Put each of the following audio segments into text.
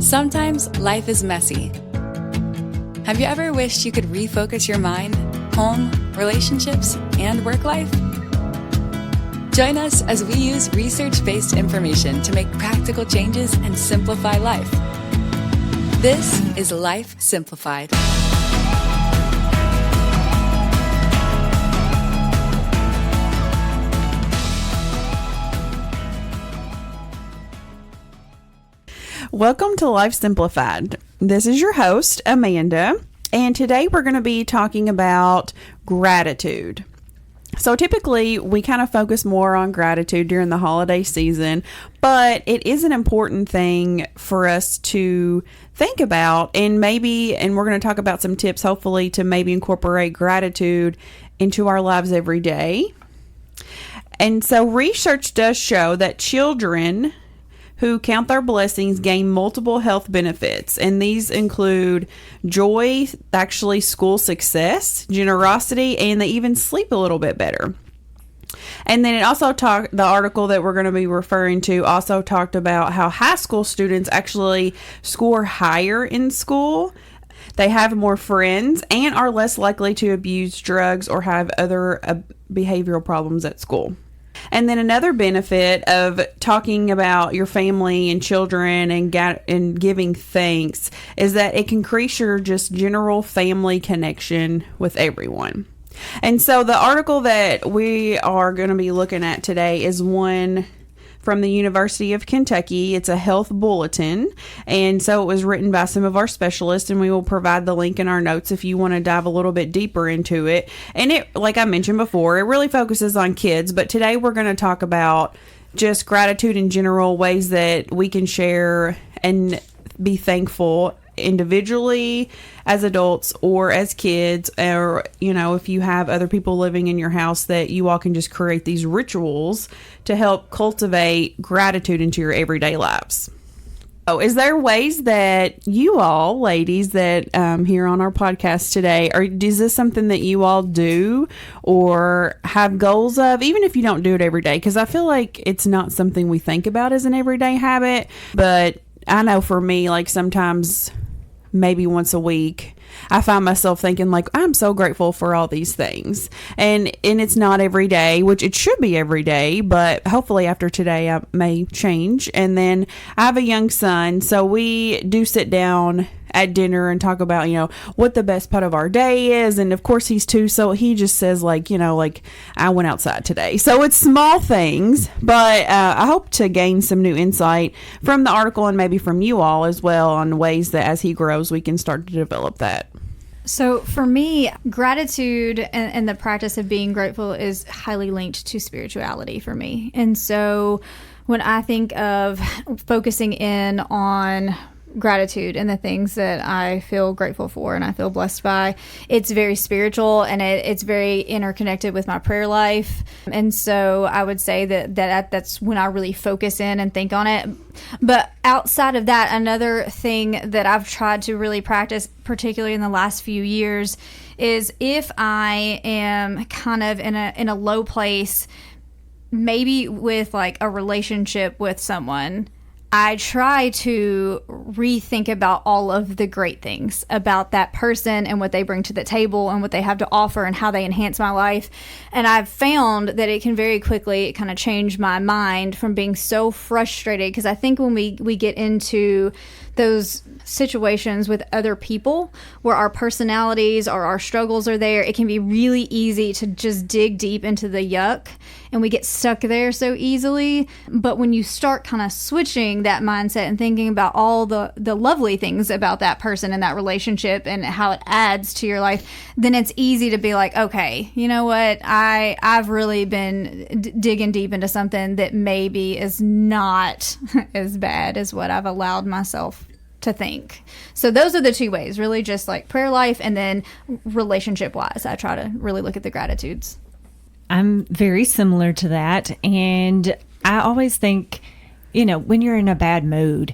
Sometimes life is messy. Have you ever wished you could refocus your mind, home, relationships, and work life? Join us as we use research-based information to make practical changes and simplify life. This is Life Simplified. Welcome to Life Simplified. This is your host, Amanda, and today we're going to be talking about gratitude. So typically we kind of focus more on gratitude during the holiday season, but it is an important thing for us to think about, and we're going to talk about some tips hopefully to maybe incorporate gratitude into our lives every day. And so research does show that children who count their blessings gain multiple health benefits, and these include joy, actually school success, generosity, and they even sleep a little bit better. And then it also the article that we're going to be referring to also talked about how high school students actually score higher in school. They have more friends and are less likely to abuse drugs or have other behavioral problems at school. And then another benefit of talking about your family and children and giving thanks is that it can increase your just general family connection with everyone. And so the article that we are going to be looking at today is one from the University of Kentucky. It's a health bulletin, and so it was written by some of our specialists, and we will provide the link in our notes if you want to dive a little bit deeper into it. And it, like I mentioned before, it really focuses on kids, but today we're going to talk about just gratitude in general, ways that we can share and be thankful individually as adults or as kids, or if you have other people living in your house, that you all can just create these rituals to help cultivate gratitude into your everyday lives. So is there ways that you all ladies that here on our podcast today, is this something that you all do or have goals of, even if you don't do it every day? Because I feel like it's not something we think about as an everyday habit, but I know for me, like sometimes maybe once a week, I find myself thinking like, I'm so grateful for all these things. And it's not every day, which it should be every day, but hopefully after today I may change. And then I have a young son, so we do sit down at dinner and talk about, what the best part of our day is. And of course he's 2, so he just says like I went outside today. So it's small things, but I hope to gain some new insight from the article and maybe from you all as well on ways that as he grows, we can start to develop that. So for me, gratitude and the practice of being grateful is highly linked to spirituality for me. And so when I think of focusing in on gratitude and the things that I feel grateful for and I feel blessed by, it's very spiritual, and it's very interconnected with my prayer life. And so I would say that's when I really focus in and think on it. But outside of that, another thing that I've tried to really practice, particularly in the last few years, is if I am kind of in a low place, maybe with like a relationship with someone, I try to rethink about all of the great things about that person and what they bring to the table and what they have to offer and how they enhance my life. And I've found that it can very quickly kind of change my mind from being so frustrated, because I think when we get into those situations with other people where our personalities or our struggles are there, it can be really easy to just dig deep into the yuck, and we get stuck there so easily. But when you start kind of switching that mindset and thinking about all the lovely things about that person and that relationship and how it adds to your life, then it's easy to be like, okay, you know what, I've really been digging deep into something that maybe is not as bad as what I've allowed myself to think. So those are the 2 ways, really, just like prayer life, and then relationship wise, I try to really look at the gratitudes. I'm very similar to that. And I always think, when you're in a bad mood,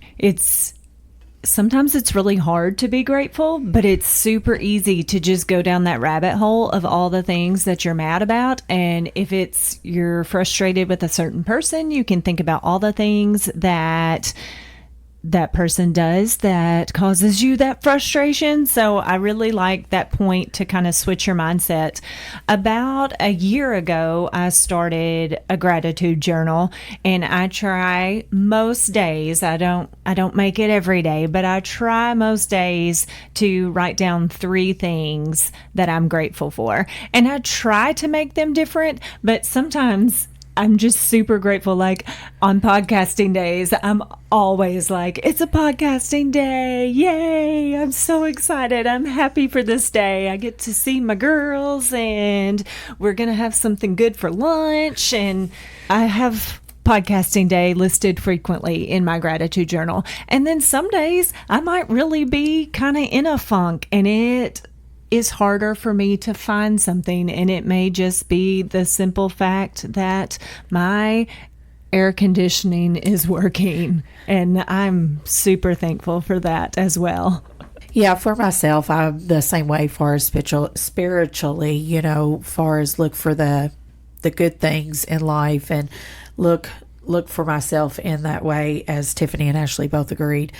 sometimes it's really hard to be grateful, but it's super easy to just go down that rabbit hole of all the things that you're mad about. And if you're frustrated with a certain person, you can think about all the things that that person does that causes you that frustration. So I really like that point to kind of switch your mindset. About a year ago, I started a gratitude journal, and I try most days. I don't make it every day, but I try most days to write down 3 things that I'm grateful for. And I try to make them different, but sometimes I'm just super grateful. Like on podcasting days, I'm always like, it's a podcasting day. Yay. I'm so excited. I'm happy for this day. I get to see my girls and we're going to have something good for lunch. And I have podcasting day listed frequently in my gratitude journal. And then some days I might really be kind of in a funk, and it is harder for me to find something, and it may just be the simple fact that my air conditioning is working, and I'm super thankful for that as well. Yeah, for myself, I'm the same way far as spiritually, far as look for the good things in life, and look for myself in that way, as Tiffany and Ashley both agreed.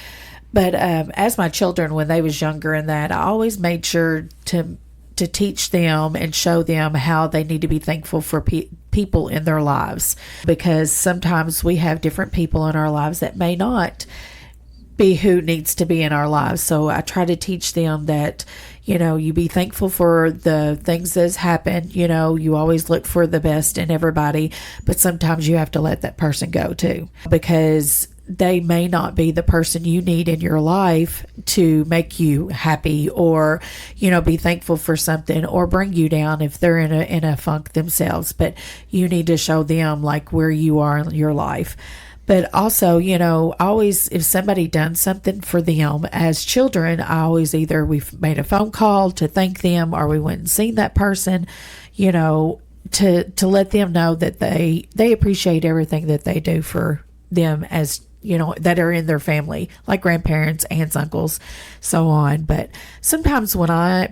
But as my children, when they was younger and that, I always made sure to teach them and show them how they need to be thankful for people in their lives. Because sometimes we have different people in our lives that may not be who needs to be in our lives. So I try to teach them that, you be thankful for the things that's happened. You always look for the best in everybody, but sometimes you have to let that person go too, because they may not be the person you need in your life to make you happy, or, be thankful for something, or bring you down if they're in a funk themselves. But you need to show them like where you are in your life. But also, always, if somebody done something for them as children, I always either we've made a phone call to thank them, or we went and seen that person, to let them know that they appreciate everything that they do for them, as that are in their family, like grandparents, aunts, uncles, so on. But sometimes when I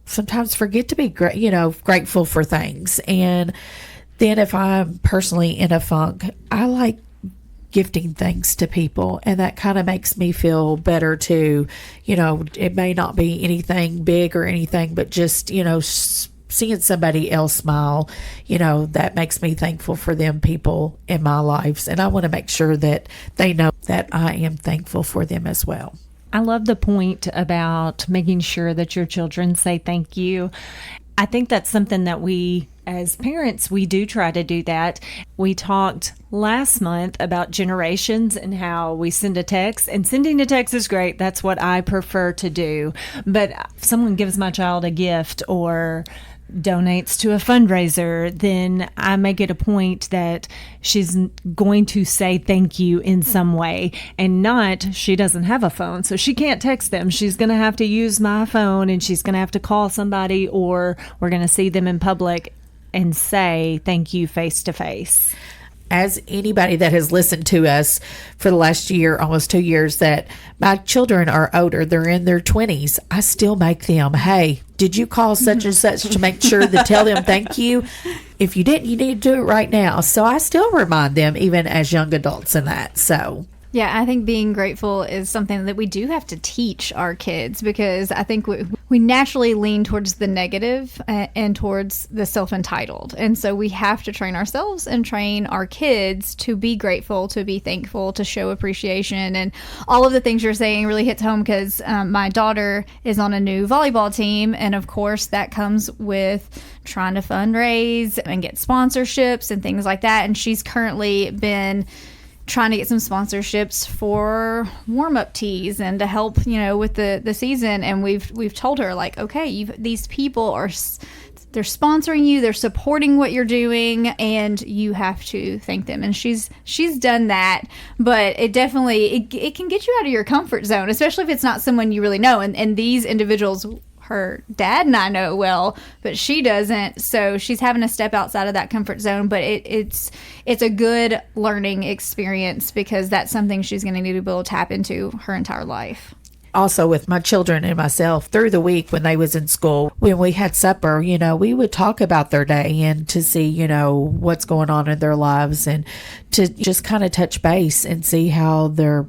sometimes forget to be grateful for things. And then if I'm personally in a funk, I like gifting things to people, and that kind of makes me feel better too. It may not be anything big or anything, but just, seeing somebody else smile, that makes me thankful for them people in my lives. And I want to make sure that they know that I am thankful for them as well. I love the point about making sure that your children say thank you. I think that's something that we, as parents, we do try to do that. We talked last month about generations and how we send a text, and sending a text is great. That's what I prefer to do. But if someone gives my child a gift or donates to a fundraiser, then I make it a point that she's going to say thank you in some way, and not, she doesn't have a phone, so she can't text them. She's going to have to use my phone, and she's going to have to call somebody, or we're going to see them in public and say thank you face to face. As anybody that has listened to us for the last year, almost 2 years, that my children are older, they're in their 20s, I still make them, hey, did you call such and such to make sure to tell them thank you? If you didn't, you need to do it right now. So I still remind them, even as young adults, in that. So yeah, I think being grateful is something that we do have to teach our kids, because I think we naturally lean towards the negative and towards the self-entitled. And so we have to train ourselves and train our kids to be grateful, to be thankful, to show appreciation. And all of the things you're saying really hits home, because my daughter is on a new volleyball team. And of course, that comes with trying to fundraise and get sponsorships and things like that. And she's currently been trying to get some sponsorships for warm-up tees and to help, with the season. And we've told her, like, okay, these people they're sponsoring you, they're supporting what you're doing, and you have to thank them. And she's done that, but it definitely it can get you out of your comfort zone, especially if it's not someone you really know. And these individuals, her dad and I know well, but she doesn't. So she's having to step outside of that comfort zone. But it's a good learning experience, because that's something she's going to need to be able to tap into her entire life. also with my children and myself through the week when they was in school, when we had supper, we would talk about their day and to see, what's going on in their lives and to just kind of touch base and see how they're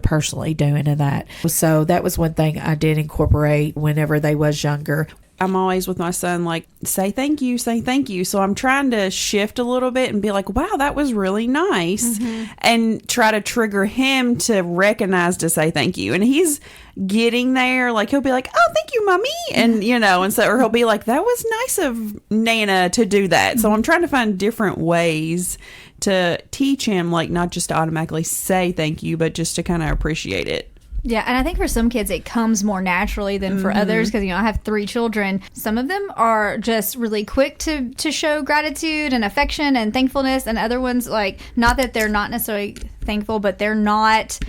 personally doing in that. So that was one thing I did incorporate whenever they was younger. I'm always with my son, like, say thank you. So I'm trying to shift a little bit and be like, wow, that was really nice. And try to trigger him to recognize to say thank you. And he's getting there. Like, he'll be like, oh, thank you, mommy. And, and so, or he'll be like, that was nice of Nana to do that. So I'm trying to find different ways to teach him, like, not just to automatically say thank you, but just to kind of appreciate it. Yeah, and I think for some kids it comes more naturally than for others because, I have 3 children. Some of them are just really quick to show gratitude and affection and thankfulness, and other ones, like, not that they're not necessarily thankful, but they're not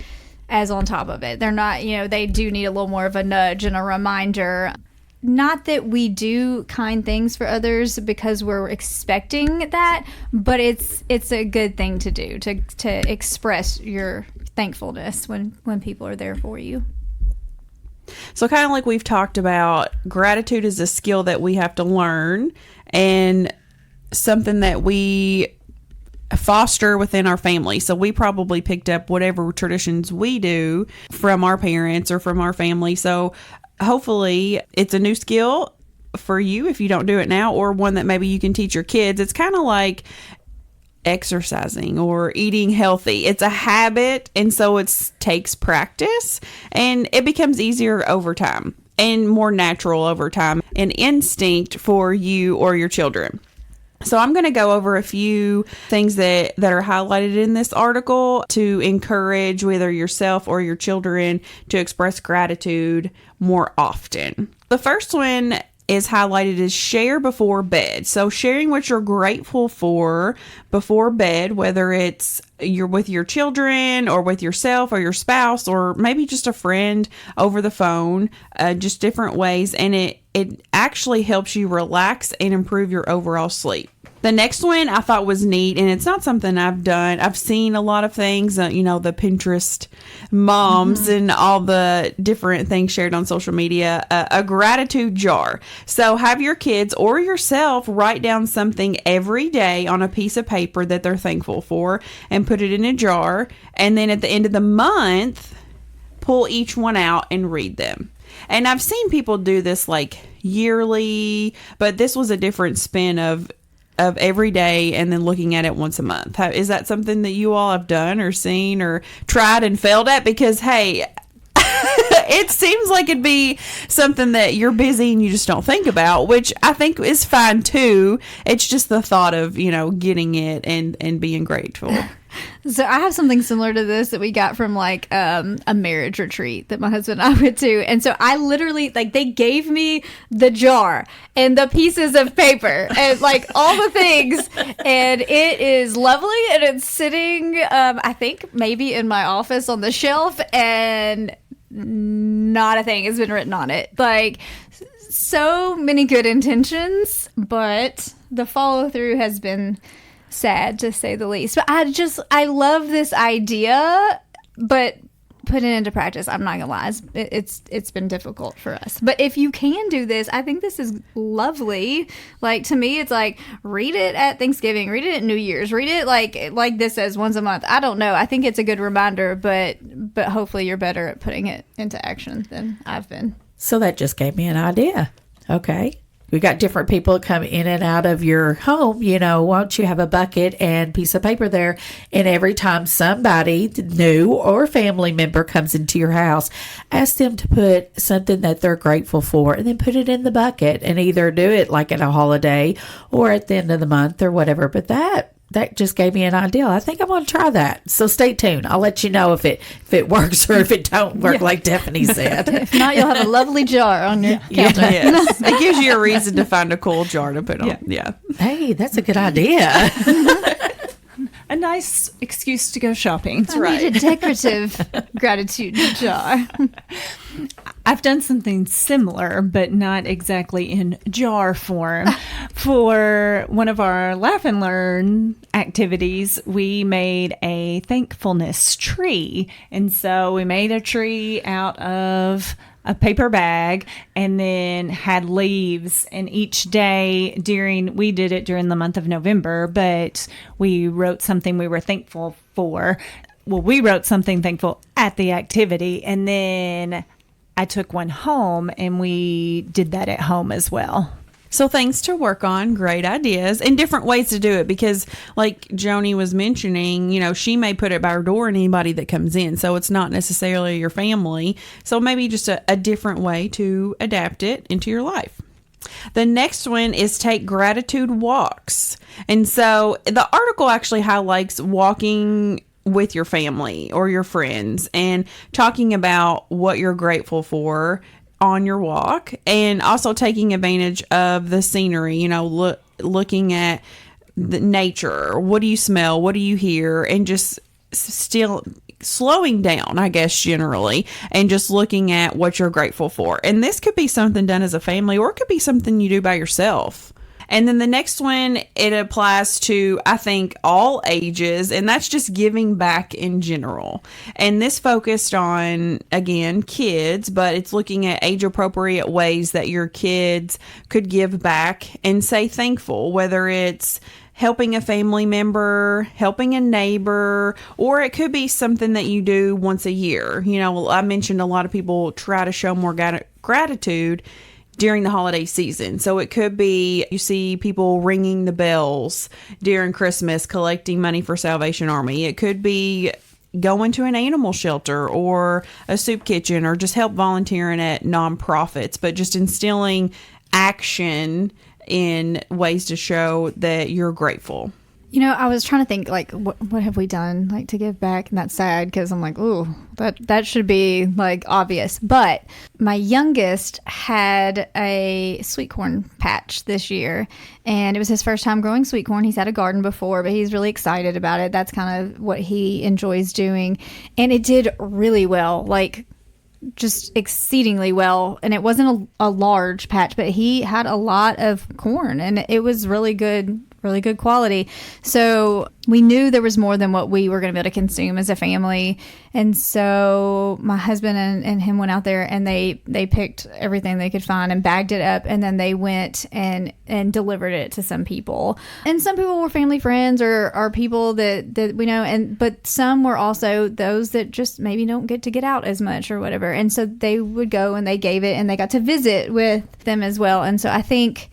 as on top of it. They're not, they do need a little more of a nudge and a reminder. Not that we do kind things for others because we're expecting that, but it's a good thing to do, to express your thankfulness when people are there for you. So kind of like we've talked about, gratitude is a skill that we have to learn and something that we foster within our family. So we probably picked up whatever traditions we do from our parents or from our family. So hopefully it's a new skill for you if you don't do it now, or one that maybe you can teach your kids. It's kind of like exercising or eating healthy. It's a habit, and so it takes practice, and it becomes easier over time and more natural over time, an instinct for you or your children. So I'm going to go over a few things that are highlighted in this article to encourage whether yourself or your children to express gratitude more often. The first one is highlighted as share before bed. So sharing what you're grateful for before bed, whether it's you're with your children or with yourself or your spouse or maybe just a friend over the phone, just different ways. And it actually helps you relax and improve your overall sleep. The next one I thought was neat, and it's not something I've done. I've seen a lot of things, the Pinterest moms and all the different things shared on social media, a gratitude jar. So have your kids or yourself write down something every day on a piece of paper that they're thankful for and put it in a jar. And then at the end of the month, pull each one out and read them. And I've seen people do this like yearly, but this was a different spin of every day and then looking at it once a month. Is that something that you all have done or seen or tried and failed at? Because, hey, it seems like it'd be something that you're busy and you just don't think about, which I think is fine too. It's just the thought of, getting it and being grateful. So I have something similar to this that we got from like a marriage retreat that my husband and I went to. And so I literally, like, they gave me the jar and the pieces of paper and like all the things. And it is lovely. And it's sitting, I think maybe in my office on the shelf, and not a thing has been written on it. Like, so many good intentions, but the follow through has been sad, to say the least. But I love this idea, but put it into practice, I'm not gonna lie, it's been difficult for us. But if you can do this, I think this is lovely. Like, to me, it's like, read it at Thanksgiving, read it at New Year's, read it like this says once a month. I don't know, I think it's a good reminder, but hopefully you're better at putting it into action than I've been. So that just gave me an idea. Okay. We got different people that come in and out of your home. Why don't you have a bucket and piece of paper there? And every time somebody new or family member comes into your house, ask them to put something that they're grateful for and then put it in the bucket, and either do it like at a holiday or at the end of the month or whatever. But that just gave me an idea. I think I'm going to try that. So stay tuned. I'll let you know if it works or if it don't work, like Stephanie said. If not, you'll have a lovely jar on your counter. Yes. It gives you a reason to find a cool jar to put on. Yeah. Hey, that's a good idea. A nice excuse to go shopping. That's right. I need a decorative gratitude jar. I've done something similar, but not exactly in jar form. For one of our Laugh and Learn activities, we made a thankfulness tree. And so we made a tree out of a paper bag and then had leaves. And each day we did it during the month of November, but we wrote something we were thankful for. Well, we wrote something thankful at the activity, and then I took one home and we did that at home as well. So things to work on, great ideas, and different ways to do it, because like Joni was mentioning, she may put it by her door and anybody that comes in. So it's not necessarily your family. So maybe just a different way to adapt it into your life. The next one is take gratitude walks. And so the article actually highlights walking with your family or your friends and talking about what you're grateful for on your walk, and also taking advantage of the scenery, looking at the nature. What do you smell? What do you hear? And just still slowing down, I guess, generally, and just looking at what you're grateful for. And this could be something done as a family, or it could be something you do by yourself. And then the next one, it applies to, I think, all ages, and that's just giving back in general. And this focused on, again, kids, but it's looking at age-appropriate ways that your kids could give back and say thankful, whether it's helping a family member, helping a neighbor, or it could be something that you do once a year. I mentioned a lot of people try to show more gratitude during the holiday season. So it could be you see people ringing the bells during Christmas, collecting money for Salvation Army. It could be going to an animal shelter or a soup kitchen, or just help volunteering at nonprofits, but just instilling action in ways to show that you're grateful. I was trying to think, like, what have we done, like, to give back? And that's sad, because I'm like, ooh, that should be, like, obvious. But my youngest had a sweet corn patch this year, and it was his first time growing sweet corn. He's had a garden before, but he's really excited about it. That's kind of what he enjoys doing. And it did really well, like, just exceedingly well. And it wasn't a large patch, but he had a lot of corn, and it was really good quality. So we knew there was more than what we were going to be able to consume as a family. And so my husband and him went out there, and they picked everything they could find and bagged it up. And then they went and delivered it to some people. And some people were family friends or people that we know. But some were also those that just maybe don't get out as much or whatever. And so they would go and they gave it, and they got to visit with them as well. And so I think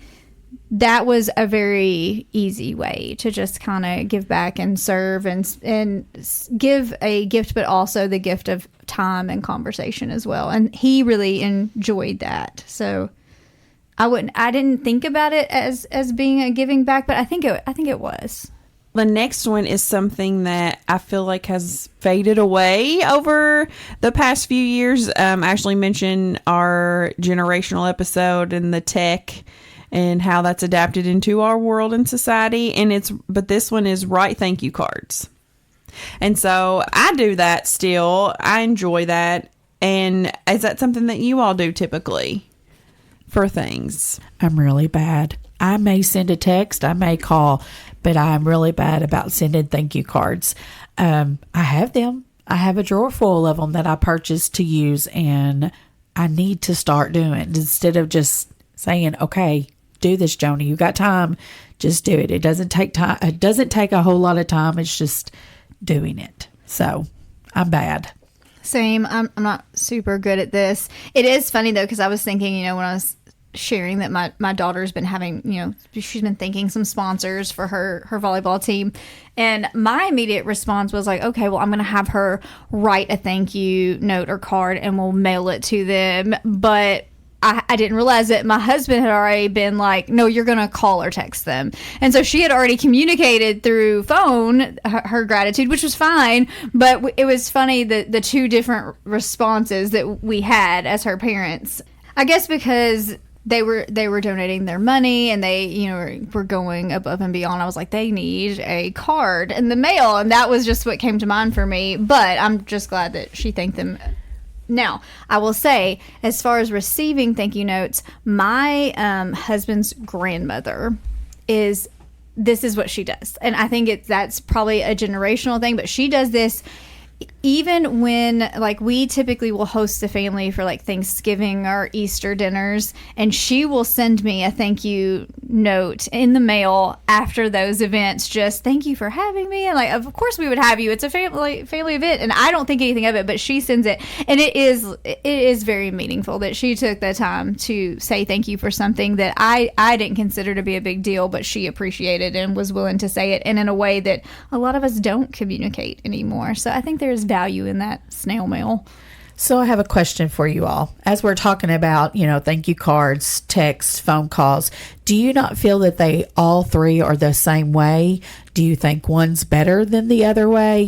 that was a very easy way to just kind of give back and serve and give a gift, but also the gift of time and conversation as well. And he really enjoyed that. So I didn't think about it as being a giving back, but I think it was. The next one is something that I feel like has faded away over the past few years. Ashley mentioned our generational episode and the tech and how that's adapted into our world and society. But this one is write thank you cards. And so I do that still. I enjoy that. And is that something that you all do typically for things? I'm really bad. I may send a text, I may call, but I'm really bad about sending thank you cards. I have them. I have a drawer full of them that I purchased to use, and I need to start doing it instead of just saying, okay, do this, Joni. You got time. Just do it. It doesn't take time. It doesn't take a whole lot of time. It's just doing it. So I'm bad. Same. I'm not super good at this. It is funny though, because I was thinking, when I was sharing that my daughter's been having, she's been thanking some sponsors for her volleyball team. And my immediate response was like, okay, well, I'm going to have her write a thank you note or card and we'll mail it to them. But I didn't realize that my husband had already been like, no, you're going to call or text them. And so she had already communicated through phone her gratitude, which was fine. But it was funny that the two different responses that we had as her parents, I guess because they were donating their money and they, were going above and beyond. I was like, they need a card in the mail. And that was just what came to mind for me. But I'm just glad that she thanked them Now, I will say, as far as receiving thank you notes, my husband's grandmother this is what she does. And I think that's probably a generational thing, but she does this even when, like, we typically will host the family for like Thanksgiving or Easter dinners, and she will send me a thank you note in the mail after those events, just thank you for having me, and like, of course we would have you, it's a family event, and I don't think anything of it, but she sends it, and it is very meaningful that she took the time to say thank you for something that I didn't consider to be a big deal, but she appreciated and was willing to say it, and in a way that a lot of us don't communicate anymore. So I think there's value in that snail mail. So I have a question for you all. As we're talking about, thank you cards, texts, phone calls, do you not feel that they all three are the same way? Do you think one's better than the other way?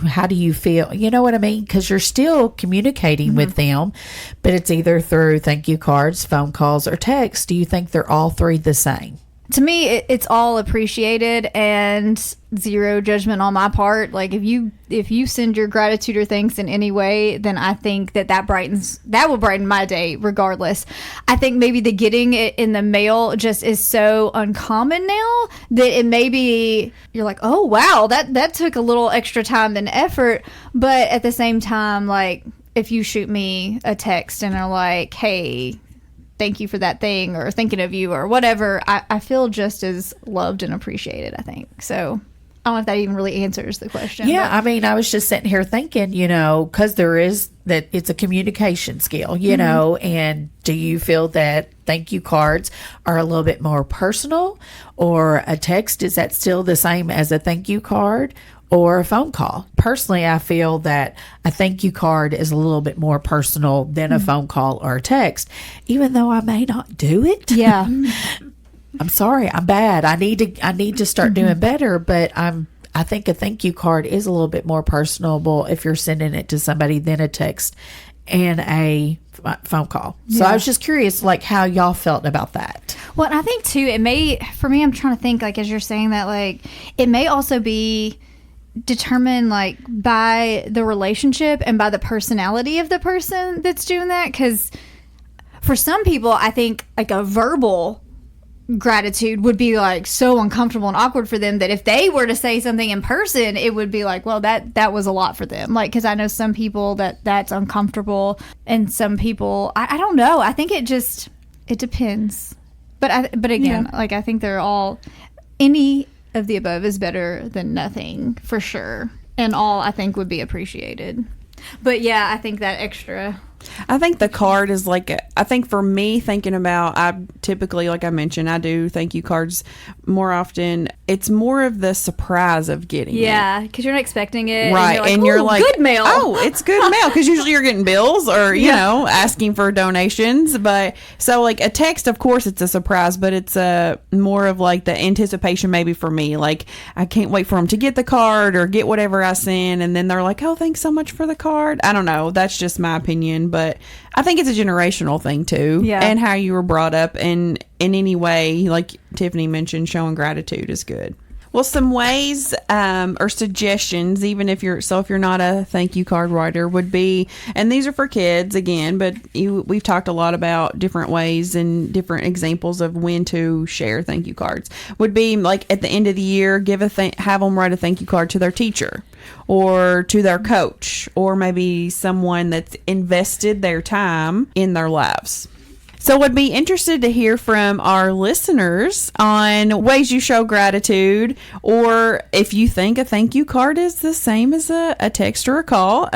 How do you feel? You know what I mean? Because you're still communicating with them, but it's either through thank you cards, phone calls, or text. Do you think they're all three the same? To me, it's all appreciated and zero judgment on my part. Like, if you send your gratitude or thanks in any way, then I think that will brighten my day regardless. I think maybe the getting it in the mail just is so uncommon now that it may be, you're like, oh wow, that took a little extra time and effort. But at the same time, like, if you shoot me a text and are like, hey, thank you for that thing, or thinking of you, or whatever, I feel just as loved and appreciated, I think. So I don't know if that even really answers the question. Yeah, I mean, I was just sitting here thinking, because there is that it's a communication skill, and do you feel that thank you cards are a little bit more personal, or a text, is that still the same as a thank you card? Or a phone call? Personally, I feel that a thank you card is a little bit more personal than a phone call or a text, even though I may not do it. Yeah. I'm sorry, I'm bad. I need to start doing better, but I think a thank you card is a little bit more personable if you're sending it to somebody than a text and a phone call. So I was just curious, like, how y'all felt about that. Well, I think too, it may, for me, I'm trying to think, like, as you're saying that, like, it may also be determined, like, by the relationship and by the personality of the person that's doing that. Because for some people, I think, like, a verbal gratitude would be, like, so uncomfortable and awkward for them that if they were to say something in person, it would be like, well, that was a lot for them. Like, because I know some people that's uncomfortable, and some people, I don't know, I think it depends. But again, like, I think they're all, any of the above is better than nothing, for sure, and all, I think, would be appreciated. But yeah, I think that extra, I think the card is like, I think for me, thinking about, I typically, like I mentioned, I do thank you cards more often. It's more of the surprise of getting it. Because you're not expecting it, right? And you're like, good mail. Oh, it's good mail, because usually you're getting bills or you know, asking for donations. But so, like, a text, of course, it's a surprise, but it's more of like the anticipation. Maybe for me, like, I can't wait for them to get the card or get whatever I send, and then they're like, oh, thanks so much for the card. I don't know. That's just my opinion, but I think it's a generational thing too, and how you were brought up, and in any way, like Tiffany mentioned, showing gratitude is good. Well, some ways or suggestions, even if you're not a thank you card writer, would be, and these are for kids again, but we've talked a lot about different ways and different examples of when to share thank you cards. Would be like at the end of the year, have them write a thank you card to their teacher or to their coach, or maybe someone that's invested their time in their lives. So would be interested to hear from our listeners on ways you show gratitude, or if you think a thank you card is the same as a text or a call.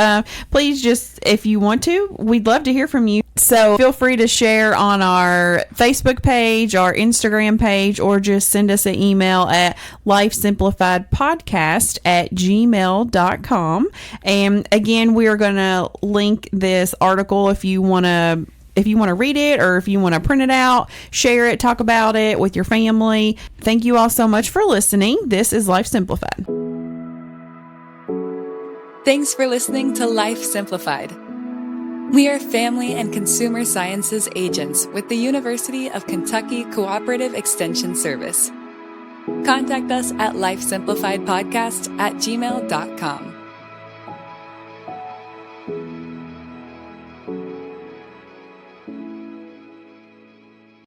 Please just, if you want to, we'd love to hear from you. So feel free to share on our Facebook page, our Instagram page, or just send us an email at lifesimplifiedpodcast@gmail.com. And again, we are going to link this article if you want to read it, or if you want to print it out, share it, talk about it with your family. Thank you all so much for listening. This is Life Simplified. Thanks for listening to Life Simplified. We are family and consumer sciences agents with the University of Kentucky Cooperative Extension Service. Contact us at lifesimplifiedpodcast@gmail.com.